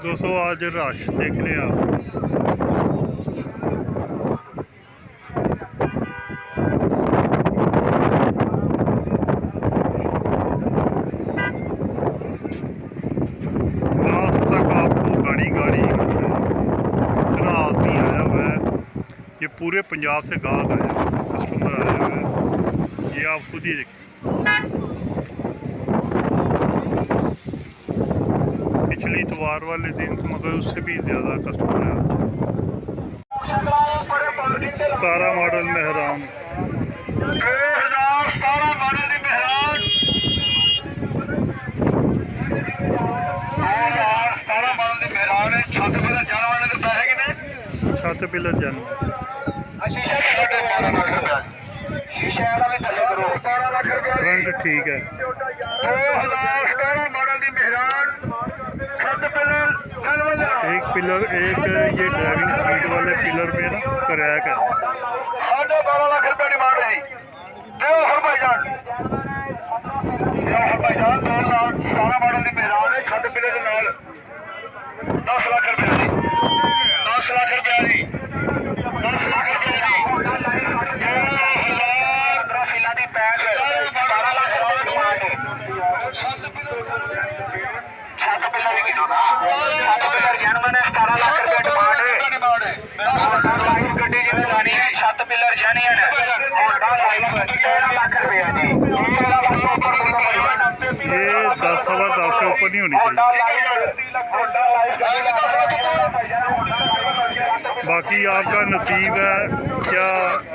दोस्तों आज रश देख रहे हैं आप। लास्ट तक आपको गाड़ी इतना आदमी आया हुआ है, ये पूरे पंजाब से गाहक आया हुआ है, कस्टमर आया हुआ है, ये आप खुद ही देखिए। पिछले इतवार वाले दिन मगर उससे भी ज़्यादा कस्टमर है। 17 मॉडल मेहरान, 2017 मॉडल की मेहरान, 2017 मॉडल की मेहरान है। छत पिलर जाने वाले के पैसे कितने? छत पिलर जन शीशा भी 12 लाख रुपया, शीशे वाला भी थले करो 12 लाख रुपया। फ्रंट ठीक है। 2017 मॉडल की मेहरान, छत पिलर एक पिलर, एक ये ड्राइविंग सीट वाले पिलर पे ना क्रैक है। 12.5 लाख रुपये डिमांड है। भाईजान 2017 मॉडल की मेहरान है, छत पिलर के नाल 10 लाख रुपया जी, 10 लाख रुपया जी, 10 लाख रुपया जी। 2000 फिला दी पैक 12 लाख रुपये डिमांड है। छत पिलर भी किलो ना, छत पिलर जैनवन है, 17 लाख रुपये डिमांड है। लाइफ गड्डी जिन्हें लानी है, छत पिलर जेन्युइन है, होंडा लाइफ 13 लाख रुपया जी, 13 लाख ऊपर ये 10 सवा 10 से ऊपर नहीं होनी चाहिए। बाकी आपका नसीब है, क्या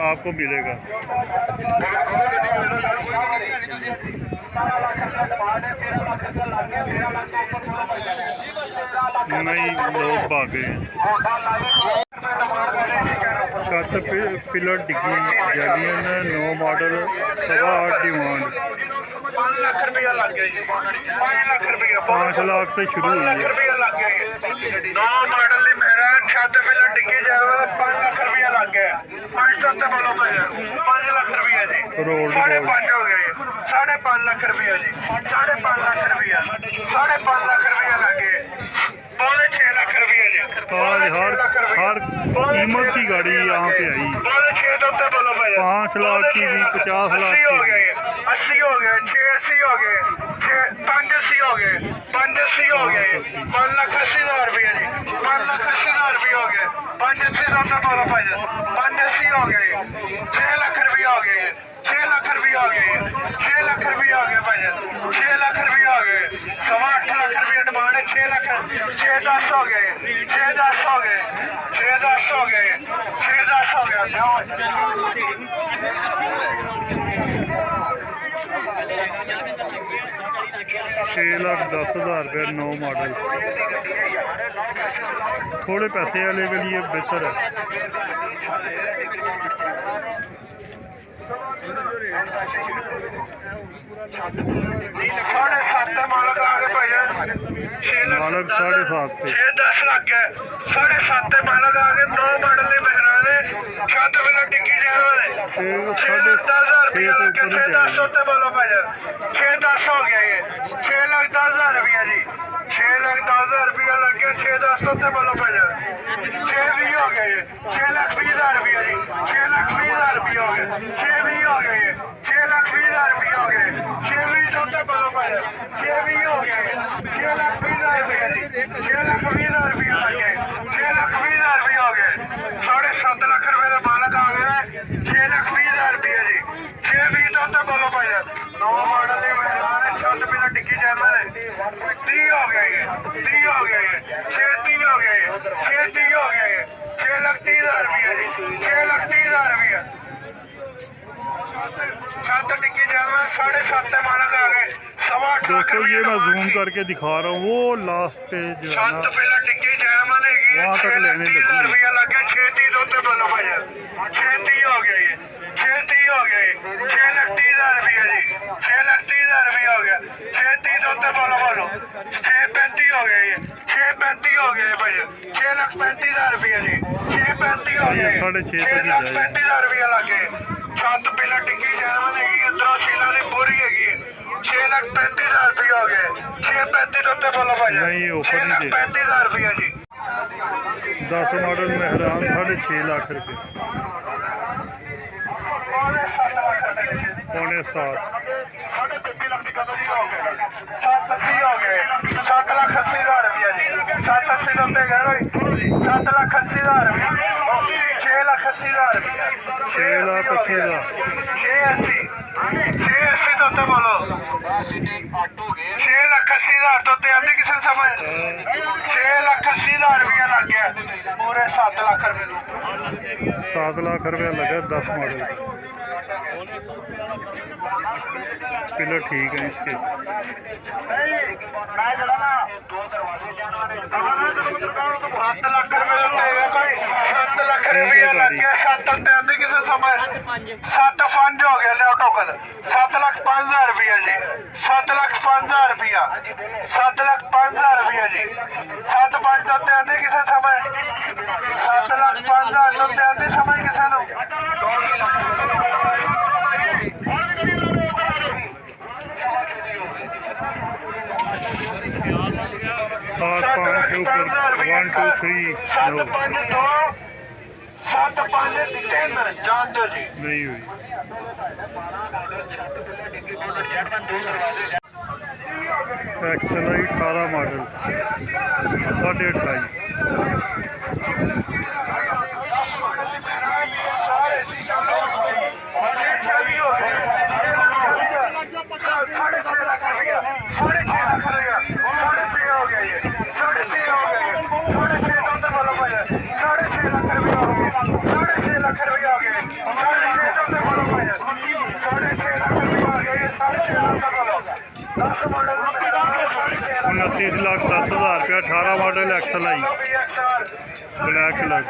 आपको मिलेगा। नहीं, लोग भाग गए हैं। छत पिलर डिग्गी जैलियन 9 मॉडल 8.25 डिमांड। 5 लाख रुपया लग गया जी, 5 लाख रुपया, 5 लाख से शुरू हुई है। 9 मॉडल की मेहरान, छत पिलर डिग्गी जाएगा, 5 लाख रुपया लग गया। 5 तो बोलो भाई, 5 लाख रुपया जी, रोड 5.5 हो गए, 5.5 लाख रुपया जी, 5.5 लाख रुपया, 5.5 लाख रुपया लग गए, 6 लाख रुपया जी। हर कीमत की गाड़ी यहाँ पे आई। 6 तो बोलो भाई, 5 लाख की भी, 50 लाख की हो गए, 80 हो गए, 680 हो गए, 580 हो गए, 580 हो गए, 5,80,000 रुपया जी, 5,80,000 रुपया हो गए, 580 तो बोलो भाई, 580 हो गए, 6 लाख रुपया हो गए, 6 लाख रुपया हो गए, 6 लाख रुपया हो गए भाई, 6 लाख रुपया हो गए, 8.25 लाख रुपया डिमांड है। 6 लाख, 6-10 हो गए, 6-10 हो गए, 6-10 हो गए, 6-10 हो गया। 6,10,000 रुपये 9 मॉडल, थोड़े पैसे वाले के लिए बेहतर है। साढ़े 7 मालक आ गए भाई, मालक 7.5 पे 6-10 लग गए, 7.5 मालक आ गए। 9 मॉडल की मेहरान, छत पिलर डिग्गी जाने 6,10,000 रुपया लग गया। 6-10 होते बोलो भाई, 6-10 हो गया ये, 6,10,000 रुपया जी, 6,10,000 रुपया लग गया। 6-10 होते बोलो भाई, 6-20 हो गया ये, 6,20,000 रुपया जी, 6,20,000 रुपया हो गया, 6-20 हो गया ये, 6,20,000 रुपया हो गए, 6-20 होते बोलो भाई, 6-20 हो गया ये, 6,20,000 रुपया जी, 6,20,000 रुपया लग गए, 6,20,000 रुपया हो गए। 7.5 लाख रुपये का मालक आ गया है, 6,20,000 रुपया जी, 6-20 होते बोलो भाई। 9 मॉडल की मेहरान है, छत पिलर डिग्गी जाना है, 30 हो गया ये, 30 हो गया ये, 6-30 हो गया ये, 6-30 हो गया ये, 6,30,000 रुपया जी, 6,30,000 रुपया। छत टिक्की जाना 7.5 मालक आ गए, 8.25 लाख दोस्तों ये मैं रुपया जूम करके दिखा रहा हूँ, वो लास्ट पे जो है ना छत पिलर टिक्की जामन है, वहाँ तक लेने लगी। 6,30,000 रुपया लग गया। 6-30 होते बोलो भाई, 6-30 हो गया ये, 6-30 हो गया ये, 6,30,000 रुपया जी, 6,30,000 रुपया हो गया। 6-30 होते बोलो 6-35 हो गया ये, 6-35 हो गया भाई, 6,35,000 रुपया जी, 6-35 हो गया, 6.5 6,35,000 रुपया लग गए, ਛੱਤ ਪਹਿਲਾਂ ਟਿੱਕੀ ਜੈਨੂਅਨ ਹੈਗੀ, ਅੰਦਰੋਂ ਸੀਲਾਂ ਦੀ ਪੂਰੀ ਹੈਗੀ ਹੈ। 6,35,000 ਰੁਪਏ ਹੋ ਗਏ। 6,35 ਦੇ ਉੱਤੇ ਬੋਲੋ ਭਾਈ ਨਹੀਂ, offer ਨਹੀਂ ਜੀ। 6,35,000 ਰੁਪਏ ਜੀ। 10 ਮਾਡਲ ਮਹਿਰਾਨ 6.5 ਲੱਖ ਰੁਪਏ, ਪੌਣੇ 7। 33 ਲੱਖ ਦੀ ਕਦੋਂ ਜੀ ਹੋ ਗਏ? 780 ਹੋ ਗਏ। 7,80,000 ਰੁਪਏ ਜੀ। 780 ਦੇ ਉੱਤੇ ਗਏ ਕੋਈ? 7,80,000 ਰੁਪਏ। 6,80,000 ਰੁਪਏ। 6,80,000। 680 680 ਤੋਂ ਉੱਤੇ ਬੋਲੋ। 6,80,000 ਤੋਂ ਉੱਤੇ ਆਂਦੀ ਕਿਸੇ ਨੂੰ ਸਮਝ? 6,80,000 ਰੁਪਏ ਲੱਗ ਗਿਆ ਪੂਰੇ 7 ਲੱਖ ਰੁਪਏ ਨੂੰ। 7 लाख रुपया लगा 10 मॉडल। पिलर ठीक है इसके। 7 ਲੱਖ ਰੁਪਏ ਉੱਤੇ ਹੈਗਾ ਕੋਈ? 7 ਲੱਖ ਰੁਪਏ ਲੱਗ ਗਿਆ। 7 ਉੱਤੇ ਆਂਦੀ ਕਿਸੇ ਨੂੰ ਸਮਝ? 7,5 ਹੋ ਗਿਆ। ਲਿਆਓ ਟੋਕਨ। 7,05,000 ਰੁਪਏ ਜੀ। 7,05,000 ਰੁਪਇਆ। 7,05,000 ਰੁਪਏ ਜੀ। 7,5 ਤੋਂ ਉੱਤੇ ਆਂਦੀ ਕਿਸੇ ਨੂੰ ਸਮਝ? 7,05,000 ਤੋਂ ਉੱਤੇ ਆਂਦੀ ਸਮਝ ਕਿਸੇ ਨੂੰ? 7 5 से ऊपर 1 2 3 नो 7,5 7,5 3 जान दो जी। नहीं हुई। XLi 18 model 28.5। उनतीस लाख 10,000 रुपया 18 मॉडल एक्सएलआई ब्लैक कलर।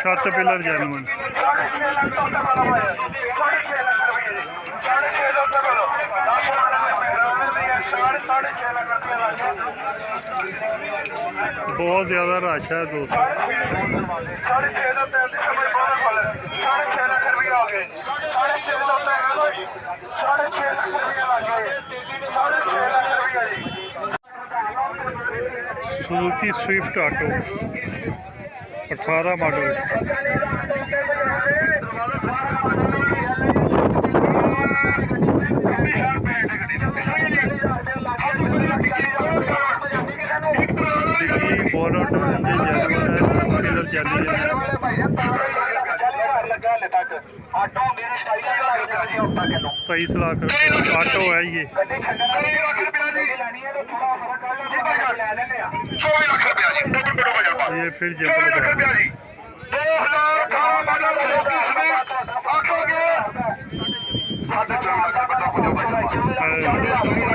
छत पिलर जैनुअन। बहुत ज़्यादा रश है दोस्तों। 6.5 ਲੱਖ ਰੁਪਏ ਹੋ ਗਏ। 6.5 ਤੋਂ ਉੱਤੇ ਹੈਗਾ ਕੋਈ? 6.5 ਲੱਖ ਰੁਪਏ ਲੱਗ ਗਏ। 6.5 ਲੱਖ ਰੁਪਏ ਜੀ। Suzuki Swift auto 18 model. Bonnet pillar चली है। 23 लाख रुपये ऑटो है ये। 24 ਲੱਖ ਰੁਪਏ ਜੀ। ये फिर जंप लगा। 2018 ਮਾਡਲ ਸੁਜ਼ੂਕੀ ਸਵਿਫਟ ਆਖੋਗੇ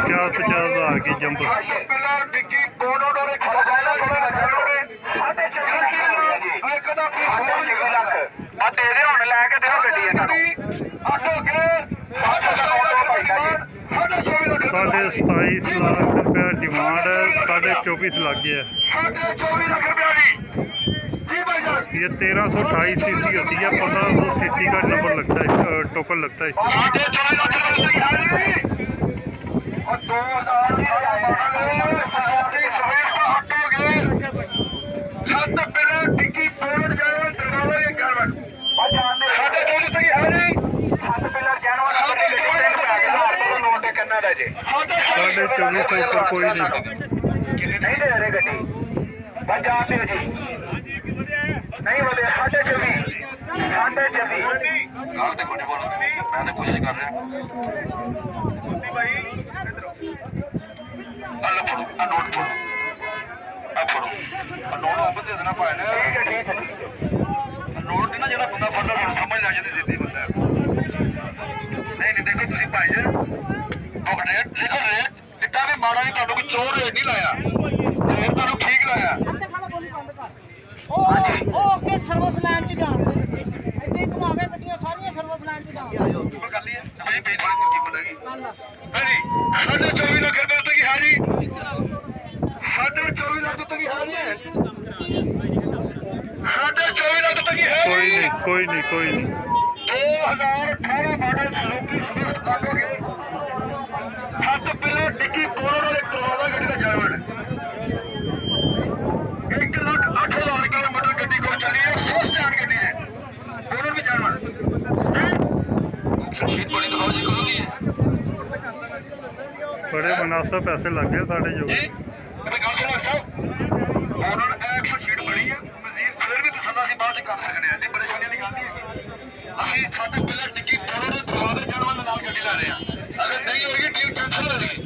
50,000 की जंप। ਪਿਲਰ ਡਿੱਗੀ ਬੋਨੋ ਡੋਰੇ ਖੜਾ ਜਾਣਾ ਖੜਾ ਜਾਣੋਗੇ 4.5 ਲੱਖ ਦਾ ਪੀਸ 4 ਲੱਖ ਆ ਤੇਰੇ ਹੁਣ ਲੈ ਕੇ ਦਿਓ ਗੱਡੀ ਇਹਨਾਂ ਨੂੰ। ਆਖੋਗੇ 27.5 लाख रुपया डिमांड है। 24.5 लग गया है। 24 ਲੱਖ ਰੁਪਏ ਜੀ। जी भाई जान ये 1328 सीसी होती है। 1500 सीसी का नंबर लगता है, टोकन लगता है इसमें। 24 ਲੱਖ ਰੁਪਏ ਦੀ ਹਾਲੀ और 2000 ਦੀ ਸੁਜ਼ੂਕੀ ਸਵਿਫਟ ਆਟੋਗੇ ਛੱਤ ਪਿਲਰ ਡਿੱਗੀ ਬੋਨਟ ਜਾਨਵਰ ਦਰਵਾਜ਼ੇ ਦੇ ਗਰਵਨ ਸਾਡੇ ਕੋਲ ਸਹੀ ਹੈ ਜੀ। ਛੱਤ ਪਿਲਰ ਜਾਨਵਰ ਸਾਡੇ ਕੋਲ ਨੋਟ ਕਿੰਨਾ ਦਾ ਜੀ? 2400 ऊपर कोई नहीं। नहीं दे रहे गड्डी बस जाते हो जी। नहीं बोले 24.5 आप देखो नहीं बोलो मैं तो कोशिश कर रहा भाई नोट फोड़ो अब फोड़ो नोट वापस दे देना पाए ना। ठीक है नोट ना जो बंदा फड़ता समझ लग जाती देती बंदा नहीं देखो तुम भाई जी रेट लिखो रेट इतना भी माड़ा नहीं तुहानू कोई चोर रेट नहीं लाया रेट तुहानू ठीक लाया। ਉਹ ਅੱਗੇ ਸਰਵਿਸ ਲਾਈਨ 'ਚ ਜਾਣਗੇ ਇੱਥੇ ਘੁਮਾ ਕੇ ਗੱਡੀਆਂ ਸਾਰੀਆਂ ਸਰਵਿਸ ਲਾਈਨ 'ਚ ਜਾਣਗੇ। कर लिए भाई भाई थोड़ी तरक्की मिलेगी हाँ जी। 24.5 लाख रुपए तक की है जी। 24.5 लाख तक की है जी। 24.5 लाख तक की है कोई नहीं, कोई ਕੋਈ ਨਹੀਂ 2018 ਮਾਡਲ ਸੁਜ਼ੂਕੀ ਸਵਿਫਟ ਕੱਢੋਗੇ 7 ਪਿਲਰ ਡਿੱਗੀ ਕੋਲ ਵਾਲੇ ਕਰਵਾਵਾ ਗੱਡੀ ਦਾ ਜਾਨਵਰ 1,08,000 ਕਿਲੋਮੀਟਰ ਗੱਡੀ ਕੋਲ ਚੱਲੀ ਹੈ ਫਸਟ ਹੈਂਡ ਗੱਡੀ ਹੈ ਉਹਨਾਂ ਵੀ ਜਾਨਵਰ ਸ਼ੀਟ ਬੜੀ ਦਿਖਾਓ ਜੀ ਕੋਲ ਨਹੀਂ ਹੈ बड़े मुनासिब पैसे लग गए साढ़े जो ਜੀ ਮੈਂ ਗੱਲ ਸੁਣਾ ਸਾਹਿਬ ਉਹਨਾਂ ਨੇ 100 ਸ਼ੀਟ ਬਣੀ ਹੈ ਮਜ਼ੀਦ ਫਿਰ ਵੀ ਤਸੱਲਾ ਅਸੀਂ ਬਾਅਦ ਚ ਕਰ ਸਕਦੇ ਹਾਂ ਨਹੀਂ ਪਰੇਸ਼ਾਨੀ ਦੀ ਗੱਲ ਨਹੀਂ ਹੈਗੀ ਅਸੀਂ ਸਾਡੇ ਪਹਿਲਾਂ ਟਿੱਕੀ ਫੋਟੋ ਦੇ ਦਵਾ ਦੇ ਜਾਨਵਰ ਦੇ ਨਾਲ ਗੱਡੀ ਲੈ ਰਹੇ ਹਾਂ ਅਗਰ ਨਹੀਂ ਹੋਏਗੀ ਡੀਲ ਕੈਂਸਲ ਹੋ ਜਾਏਗੀ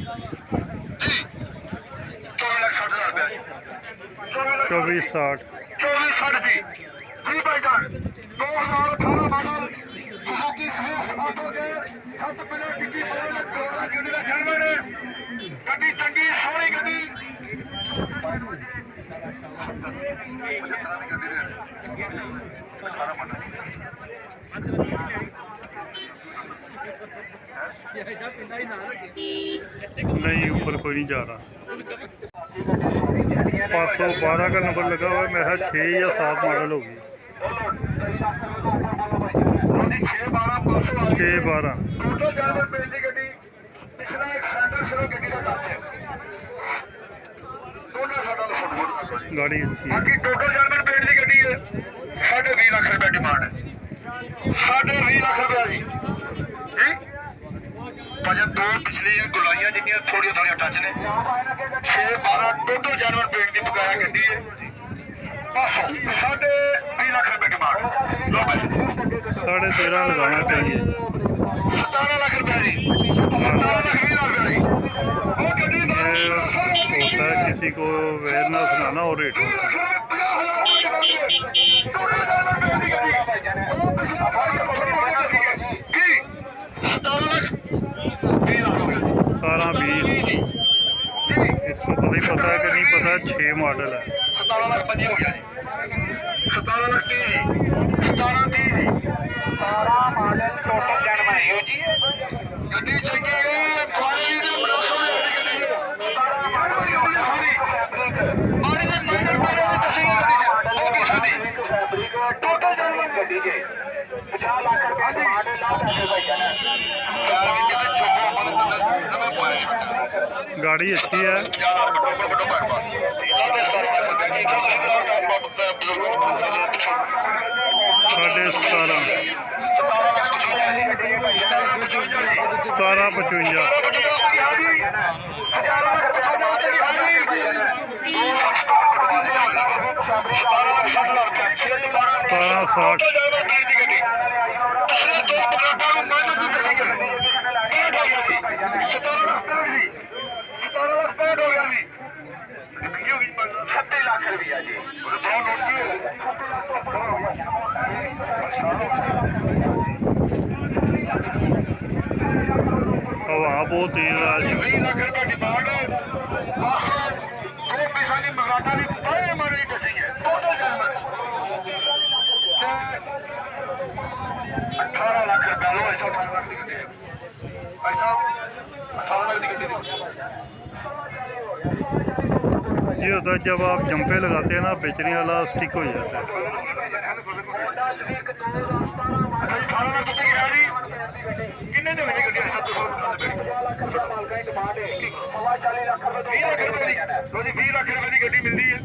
ਜੀ 24,60,000 ਰੁਪਏ 24,60 24,60 ਜੀ ਜੀ ਭਾਈ ਜਾਨ 2018 ਮਾਡਲ ਸੁਜ਼ੂਕੀ ਸਵਿਫਟ ਆਟੋ ਦੇ 7 ਪਿਲਰ ਟਿੱਕੀ ਫੋਟੋ ਦੇ ਦਵਾ ਗੱਡੀ ਦਾ ਜਾਨਵਰ ਹੈ ਗੱਡੀ ਚੰਗੀ ਸੋਹਣੀ ਗੱਡੀ नहीं ऊपर कोई नहीं जा रहा 512 का नंबर लगा हुआ है मेरा 6 या 7 मॉडल होगी 612 ਟੋਟਲ ਜਾਨਵਰ ਪੇਜ ਦੀ ਗੱਡੀ ਪਿਛਲਾ ਇੱਕ ਸੈਂਟਰ ਸਿਰੋਂ ਗੱਡੀ ਦਾ ਟੱਚ ਹੈ ਦੋਨੋਂ ਸਾਡਾ ਫੁੱਟਬਾਲ गाड़ी अच्छी है ਬਾਕੀ ਟੋਟਲ ਜਾਨਵਰ ਪੇਜ ਦੀ ਗੱਡੀ ਹੈ 20.5 ਲੱਖ ਰੁਪਏ ਡਿਮਾਂਡ ਹੈ 20.5 ਲੱਖ ਰੁਪਏ ਜੀ ਜੀ ਭਾਜੀ ਦੋ ਪਿਛਲੀਆਂ ਗੁਲਾਈਆਂ ਜਿੰਨੀਆਂ ਥੋੜੀਆਂ ਥੋੜੀਆਂ ਟੱਚ ਨੇ 612 ਟੋਟਲ ਜਾਨਵਰ ਪੇਜ ਦੀ ਬਕਾਇਆ ਗੱਡੀ ਹੈ ਬਸ 20.5 ਲੱਖ ਰੁਪਏ ਡਿਮਾਂਡ ਲੋ ਭਾਈ 13.5 लगाना चाहिए 17 ਲੱਖ ਰੁਪਏ ਜੀ 17 ਲੱਖ 20 ਲੱਖ ਰੁਪਏ ਜੀ ਉਹ ਗੱਡੀ ਦਾ ये होता है किसी को अवेयरनेस सुनाना और रेट 20 ਲੱਖ रੁपए 50,000 ਟੋਟਲ ਜਾਨਵਰ ਪੇਜ ਦੀ ਗੱਡੀ ਉਹ ਪਿਛਲਾ ਭਾਈ ਥੋੜੀ ਹੋਣੀ ਸੀ ਕੀ 17 ਲੱਖ 20 ਲੱਖ ਰੁਪਏ 17-20 ਜੀ इसको पता ही पता है कि नहीं पता 6 मॉडल है 17 ਲੱਖ 25 ਹੋ ਗਿਆ ਜੀ 17 ਲੱਖ 30 ਜੀ 17 30 ਜੀ 17 ਮਾਡਲ ਟੋਟਲ ਜਾਨਵਰ ਹੈ ਜੀ ਗੱਡੀ ਚੰਗੀ ਹੈ ਕੁਆਲਿਟੀ ਦੇ ਬਰੋਸੋ ਦੀ ਗੱਡੀ ਹੈ 17 ਮਾਡਲ ਦੀ ਸਾਰੀ ਮਾੜੀ ਦੇ ਮਾਡਲ ਬਾਰੇ ਦੱਸੀ ਗੱਡੀ ਹੈ ਉਹ ਕੀ ਸਾਡੀ ਟੋਟਲ ਜਾਨਵਰ ਗੱਡੀ ਹੈ 50 ਲੱਖ ਰੁਪਏ ਮਾਡਲ ਲਾ ਕੇ ਭਾਈ ਜਾਨਾ ਯਾਰ ਇਹ ਕਿਤੇ ਚੋਕਾ ਬਣ ਨਵੇਂ ਪਾਇਆ गाड़ी अच्छी है 50 ਲੱਖ ਟੋਟਲ ਵੱਡਾ ਪਾਇਆ ਸਾਡੇ 17 ਲੱਖ ਰੁਪਏ ਦੀ ਜਦੋਂ ਇਹਦਾ ਕੰਮ ਬਜ਼ੁਰਗ 36 ਲੱਖ ਰੁਪਇਆ ਜੀ हवा बहुत तेज है आज 20 ਲੱਖ ਰੁਪਏ ਡਿਮਾਂਡ ਬਸ ਦੋ ਪੈਸਾ ਦੀ ਮਗਰਾਟਾ ਦੀ ਬੜੇ ਮਾੜੀ ਦੱਸੀ ਹੈ ਟੋਟਲ ਜਾਨਵਰ 18 ਲੱਖ ਰੁਪਏ ਲੋ ਐਸਾ 18 ਲੱਖ ਦੀ ਗੱਡੀ ਹੈ ਐਸਾ 18 ਲੱਖ ਦੀ ਗੱਡੀ ये होता है जब आप जंपे लगाते हैं ना बेचने वाला स्टिक हो जाता है 18 ਲੱਖ ਕਿੱਥੇ ਗਿਆ ਜੀ ਕਿੰਨੇ ਦੇ ਵਿੱਚ ਗੱਡੀ ਸਭ ਤੋਂ ਡਿਮਾਂਡ ਹੈ 40 ਲੱਖ ਰੁਪਏ 20 ਲੱਖ ਰੁਪਏ ਦੀ ਲੋ ਜੀ 20 ਲੱਖ ਰੁਪਏ ਦੀ ਗੱਡੀ ਮਿਲਦੀ ਹੈ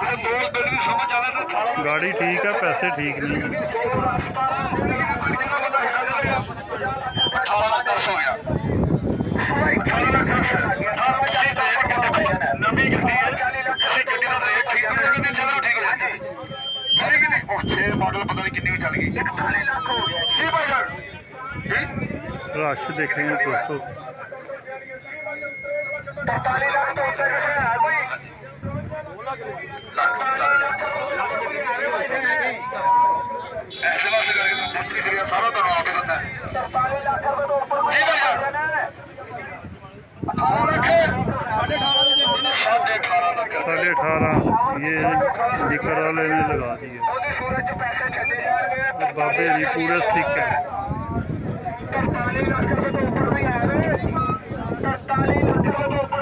ਉਹ ਦੋਸਤ ਬਿੱਲ ਦੀ ਸਮਝ ਆਵੇ ਤਾਂ 18 गाड़ी ठीक है पैसे ठीक नहीं है 18 ਲੱਖ 10 ਹੋ ਗਿਆ 18 ਲੱਖ ਨਵੀਂ ਗੱਡੀ ਹੈ ਕਿਸੇ ਗੱਡੀ ਦਾ ਰੇਟ ਠੀਕ ਨਹੀਂ ਹੋਏਗਾ ਤੇ ਚਲੋ ਠੀਕ ਹੋ ਜਾਂਦੀ ਹੈ ਕਿ ਨਹੀਂ ਉਹ 6 ਮਾਡਲ ਪਤਾ ਨਹੀਂ ਕਿੰਨੀ ਚੱਲ ਗਈ 41 ਲੱਖ ਹੋ ਗਿਆ ਜੀ ਭਾਈ ਜਾਨ रश देखेंगे दोस्तों 43 ਲੱਖ ਤੋਂ ਉੱਤੇ ਕਿਸੇ ਹੈ ਕੋਈ ਐਸੇ ਵਾਸਤੇ ਕਰਕੇ ਪੁੱਛੀ ਕਰਿਆ ਸਾਰਾ ਤੁਹਾਨੂੰ ਆਪੇ ਪਤਾ ਹੈ 43 ਲੱਖ ਰੁਪਏ ਤੋਂ ਉੱਪਰ ਜੀ ਭਾਈ ਜਾਨ 18 ਲੱਖ 18.5 ਲੱਖ 18.5 ये स्टिकर वाले ने लगा दिए ਉਹਦੀ ਸੂਰਜ ਚ ਪੈਸੇ ਛੱਡੇ ਜਾਣਗੇ बाबे जी पूरे स्टिक है 43 ਲੱਖ ਰੁਪਏ ਤੋਂ ਉੱਪਰ ਵੀ ਆਏ 43 ਲੱਖ ਰੁਪਏ ਤੋਂ ਉੱਪਰ